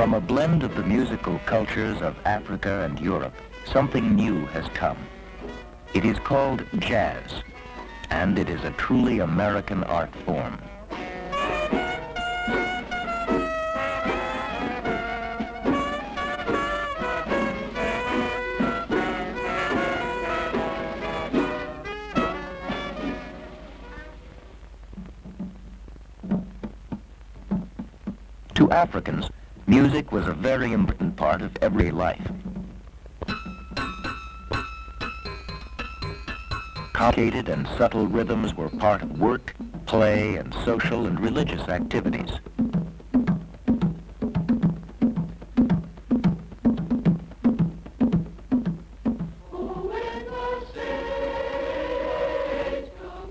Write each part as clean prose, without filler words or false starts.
From a blend of the musical cultures of Africa and Europe, something new has come. It is called jazz, and it is a truly American art form. To Africans, music was a very important part of everyday life. Complicated and subtle rhythms were part of work, play, and social and religious activities.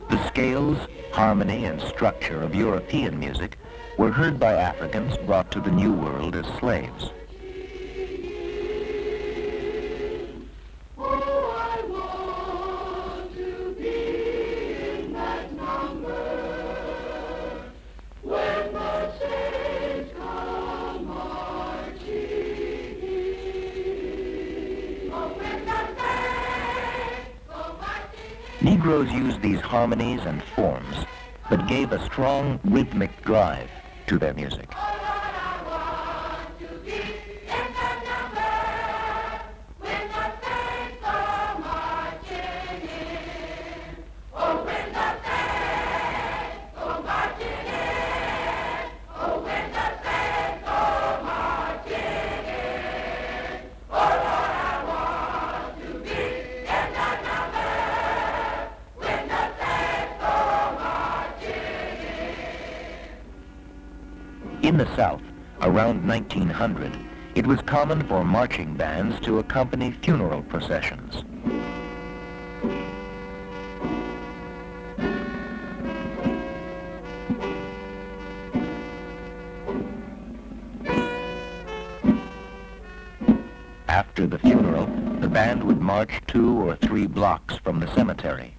The scales, harmony, and structure of European music were heard by Africans brought to the New World as slaves. Negroes used these harmonies and forms, but gave a strong rhythmic drive to their music. In the South, around 1900, it was common for marching bands to accompany funeral processions. After the funeral, the band would march 2 or 3 blocks from the cemetery.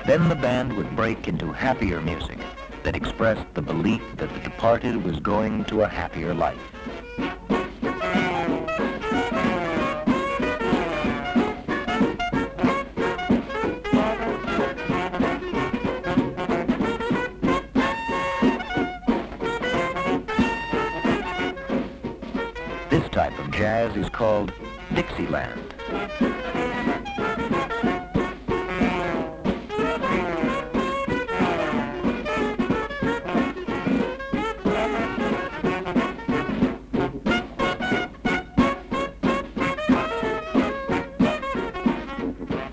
Then the band would break into happier music that expressed the belief that the departed was going to a happier life. This type of jazz is called Dixieland.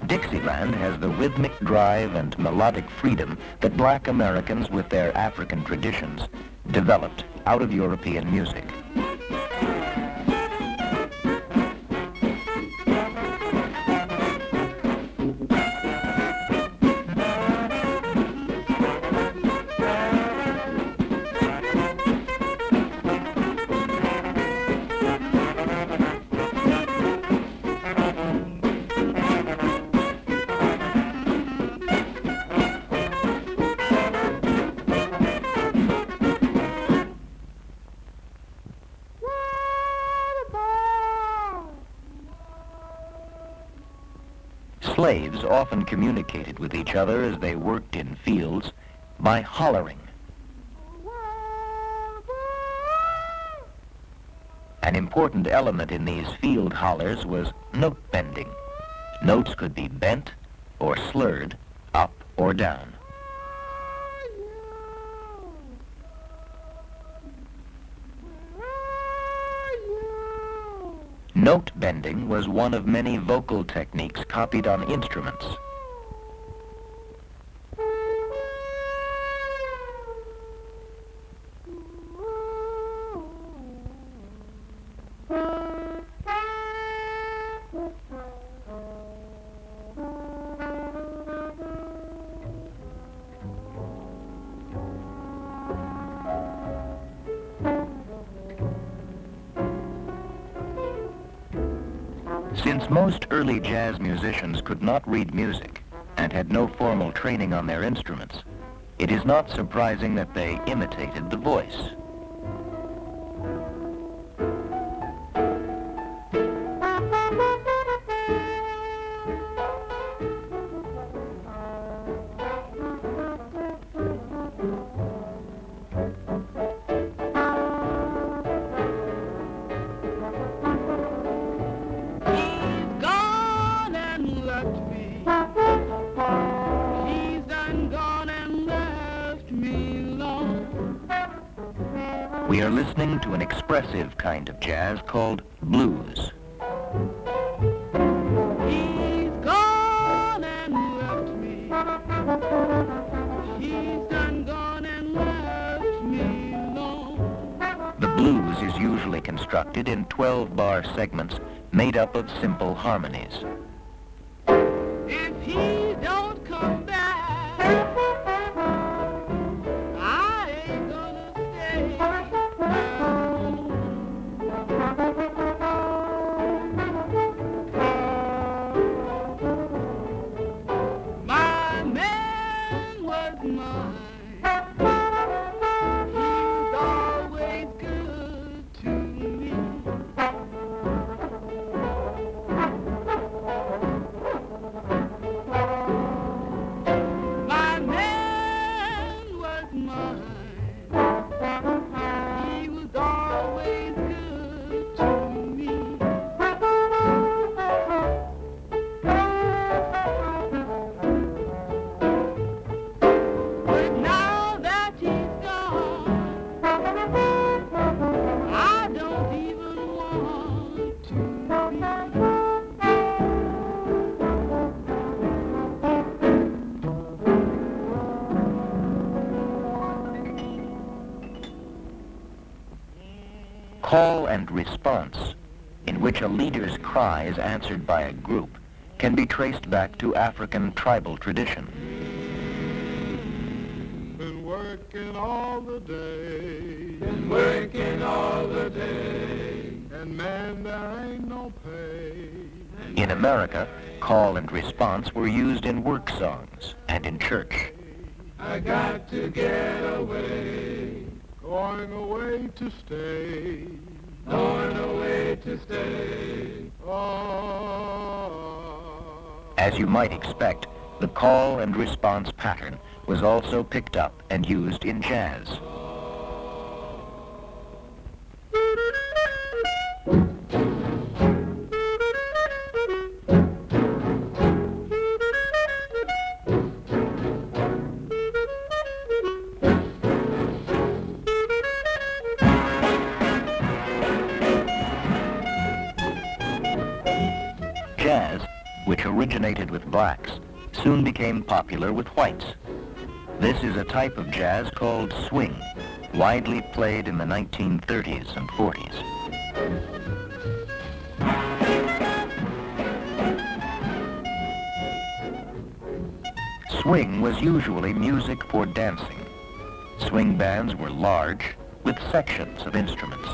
Dixieland has the rhythmic drive and melodic freedom that black Americans with their African traditions developed out of European music. Slaves often communicated with each other as they worked in fields by hollering. An important element in these field hollers was note bending. Notes could be bent or slurred up or down. Note bending was one of many vocal techniques copied on instruments. Since most early jazz musicians could not read music and had no formal training on their instruments, it is not surprising that they imitated the voice. We are listening to an expressive kind of jazz called blues. He's gone and left me. He's done gone and left me alone. The blues is usually constructed in 12-bar segments made up of simple harmonies. If he don't come back, I ain't gonna stay. My man was mine. He was always good to me. My man was mine. He was always good to me. But now that he's gone, I don't even want to be. Call and response, in which a leader's cry is answered by a group, can be traced back to African tribal tradition. Been working all the day. Been working all the day. And man, there ain't no pay. In America, call and response were used in work songs and in church. I got to get away. Going away to stay. Going away to stay. Oh. As you might expect, the call and response pattern was also picked up and used in jazz. Jazz, which originated with blacks, soon became popular with whites. This is a type of jazz called swing, widely played in the 1930s and 40s. Swing was usually music for dancing. Swing bands were large, with sections of instruments.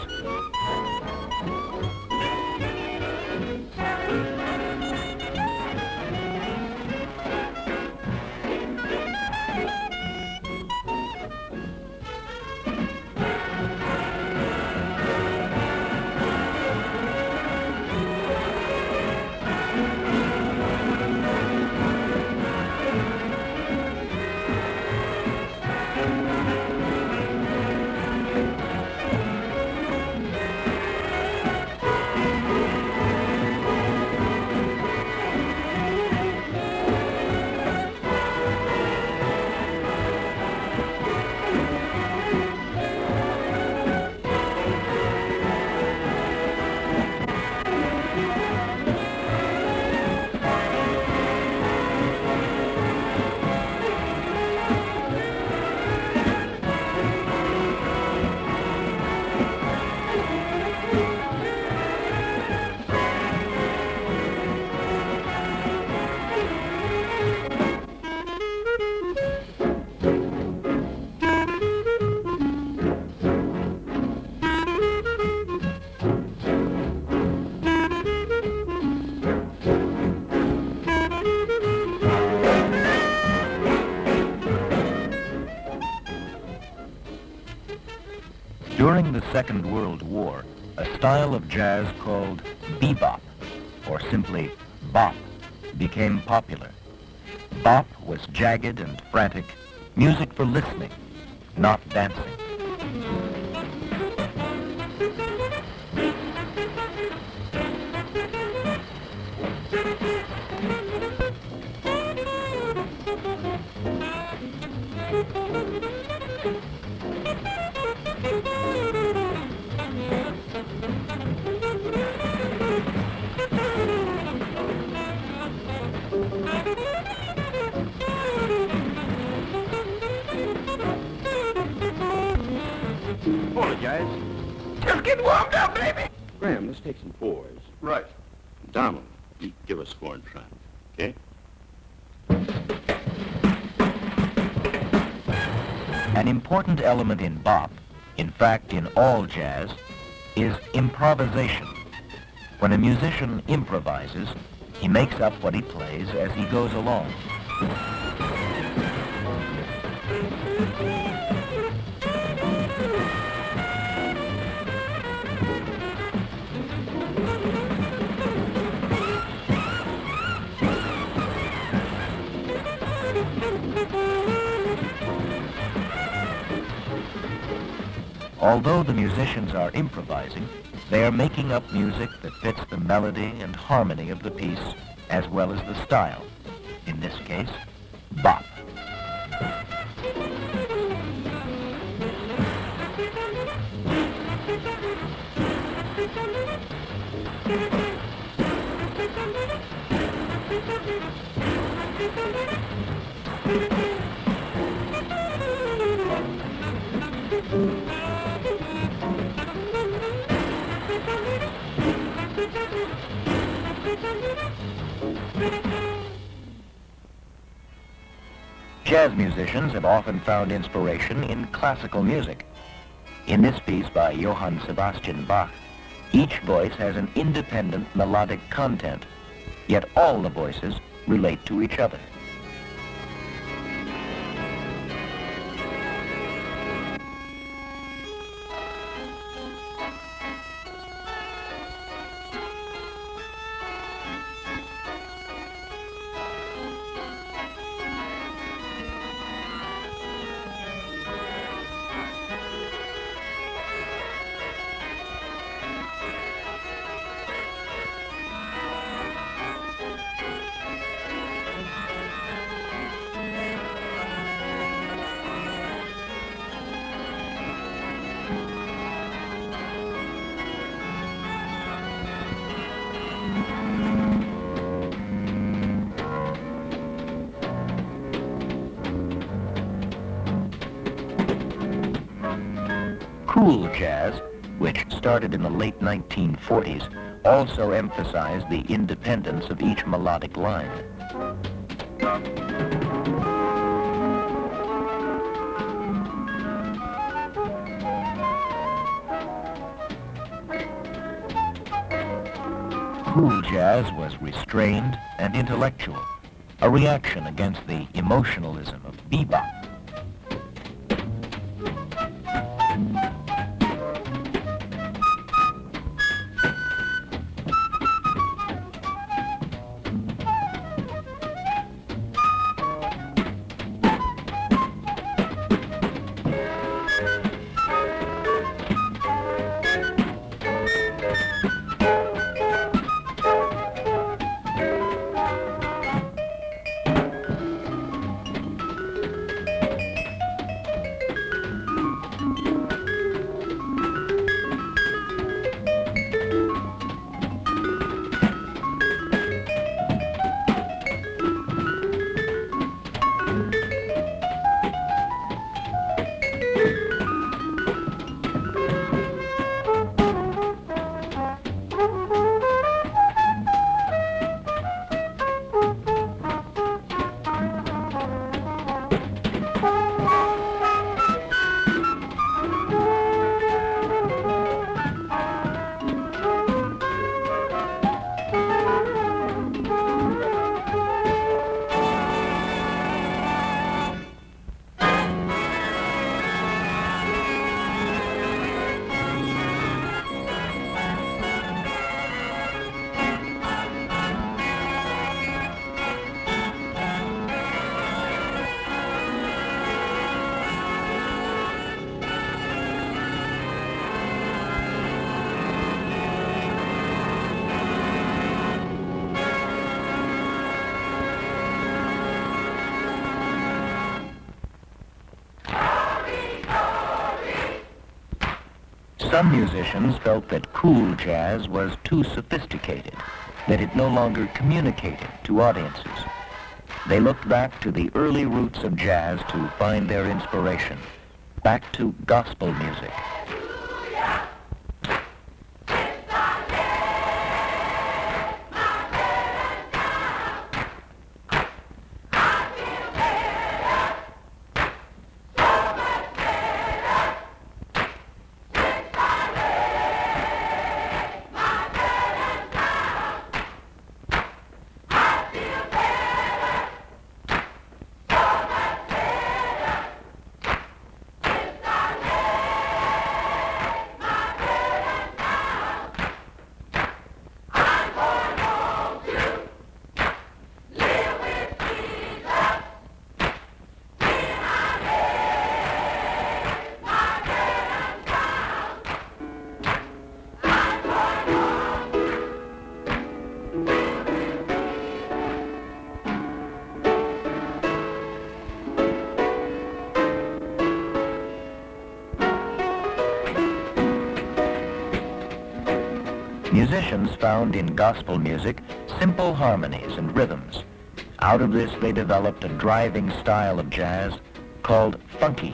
During the Second World War, a style of jazz called bebop, or simply bop, became popular. Bop was jagged and frantic, music for listening, not dancing. Just get warmed up, baby. Graham, let's take some fours. Right. Donald, you give us four and try, okay? An important element in bop, in fact in all jazz, is improvisation. When a musician improvises, he makes up what he plays as he goes along. Although the musicians are improvising, they are making up music that fits the melody and harmony of the piece as well as the style. In this case, bop. Jazz musicians have often found inspiration in classical music. In this piece by Johann Sebastian Bach, each voice has an independent melodic content, yet all the voices relate to each other. Cool jazz, which started in the late 1940s, also emphasized the independence of each melodic line. Cool jazz was restrained and intellectual, a reaction against the emotionalism of bebop. Some musicians felt that cool jazz was too sophisticated, that it no longer communicated to audiences. They looked back to the early roots of jazz to find their inspiration, back to gospel music. Musicians found in gospel music simple harmonies and rhythms. Out of this, they developed a driving style of jazz called funky.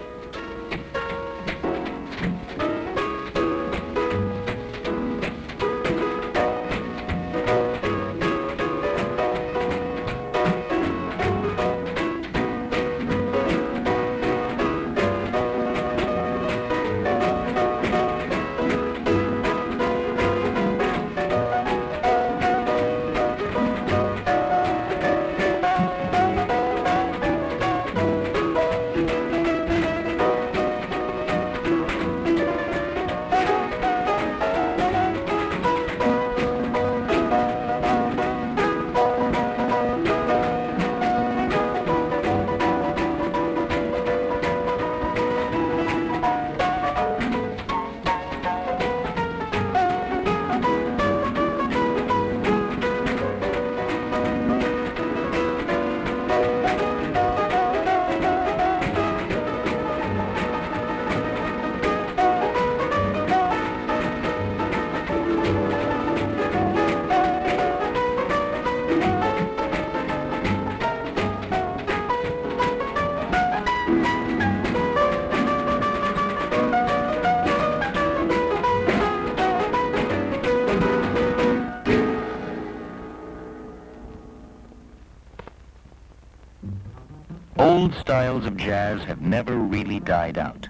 Old styles of jazz have never really died out.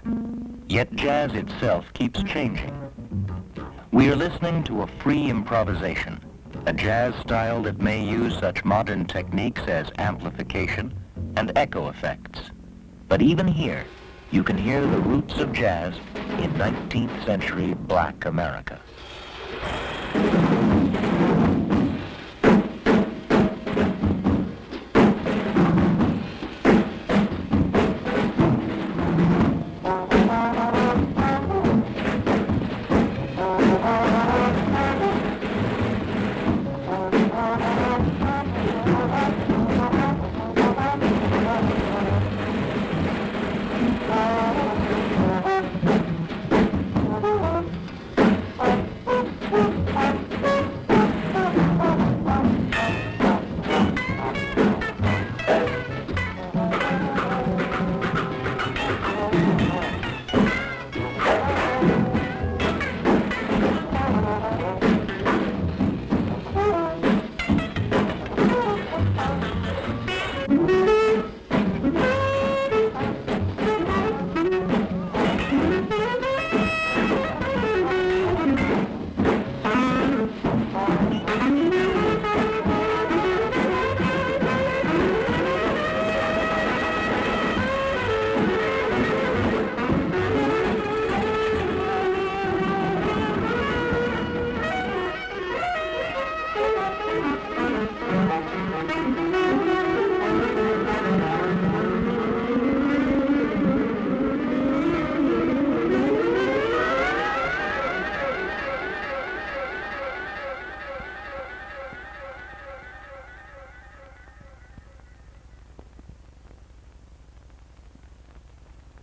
Yet jazz itself keeps changing. We are listening to a free improvisation, a jazz style that may use such modern techniques as amplification and echo effects. But even here, you can hear the roots of jazz in 19th century Black America.